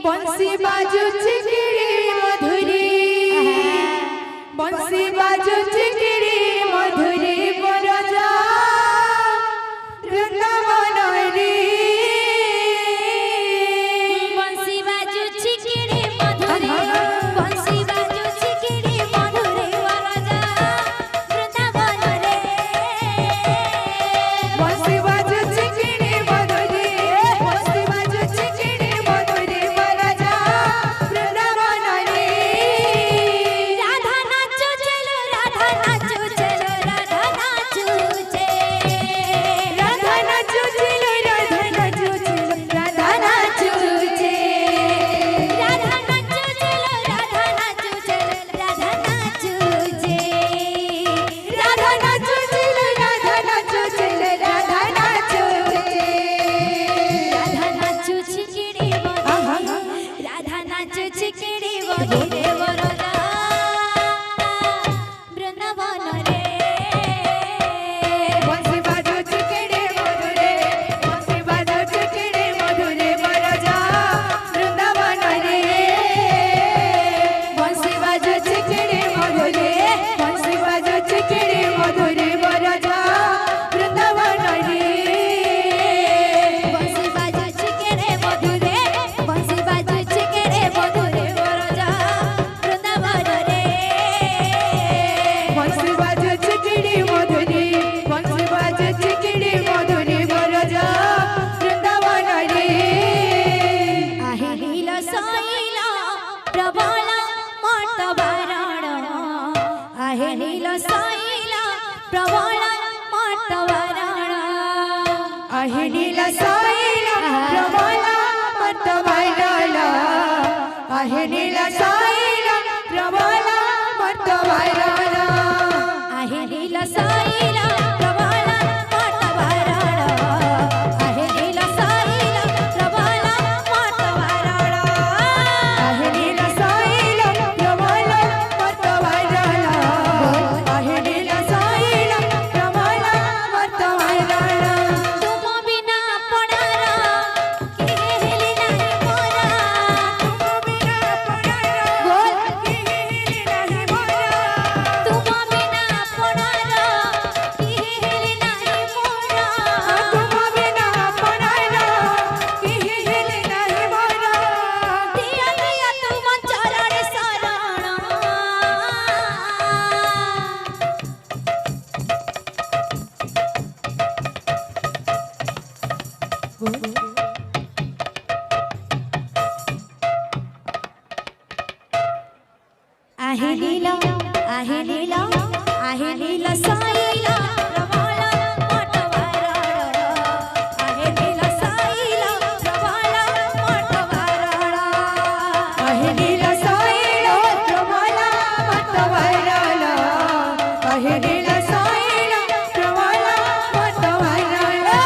बंसी बाजुची किरी मधुरी बंसी बाजुची किरी मधुरी बरजा वृंदावन रे बंसी बाजुची किरी मधुरी बंसी बाजुची किरी मधुरी बरजा वृंदावन रे बंसी बाजुची किरी मधुरी बंसी बाजुची किरी मधुरी बरजा वृंदावन रे राधा नाचो चलो राधा नाचो चलो राधा नाचो चे राधा नाचो चलो राधा नाचो चलो राधा नाचो चे राधा नाचो चलो राधा नाचो चलो राधा नाचो चे राधा नाचो चलो राधा नाचो चलो राधा नाचो चे राधा नाचो चिकिड़ी राधा नाचो चिकिड़ी रे वरदा वृंदावन रे बंसी बाजुची किरी मधुरे बंसी बाजुची किरी मधुरे बरजा वृंदावन रे बंसी बाजुची किरी मधुरे बंसी बाजुची किरी मधुरे बरजा वृंदावन रे बंसी बाजू चिकिड़ी मधुरे बंसी बाजू चिकिड़ी मधुरे वरदा वृंदावन रे बंसी बाजुची किरी मधुरे बंसी बाजुची किरी मधुरे बरजा वृंदावन रे आहे नील साईला प्रबळ मोठ वारण आहे नील साईला प्रबळ मोठ वारण आहे नील साईला प्रबला मत वायला आहे नील साईला प्रबला मत वायला आहे नील साईला प्रबळ मोठ वारण आहे नील साईला प्रबळ मोठ वारण आहे नील साईला प्रबला मत वायला आहे नील साईला प्रबला मत वायला तुम बिना पडारा केली नाही मोरा बिना पडारा बोल केली नाही मोरा तुम बिना पडारा केली नाही मोरा तुम बिना पडारा केली नाही मोरा दिया दिया तुम चरण शरण आहे नीला आहे नीला आहे नील साईला प्रबळ मोठ वारण आहे नील साईला प्रबळ मोठ वारण आहे नील साईला प्रबला मत वायला आहे नील साईला प्रबला मत वायला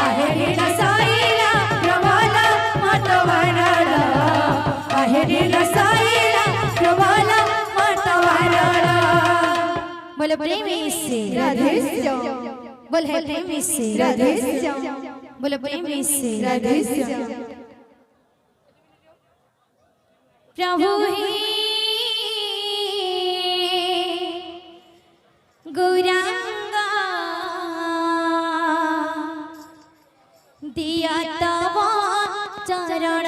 आहे नील साईला प्रबला मत वायला आहे नील साईला प्रबला मत वायला बोले प्रेमी से राधे श्याम बोले प्रेमी से राधे श्याम बोले प्रेमी से राधे श्याम प्रभु ही गौरांगा दिया तव चरण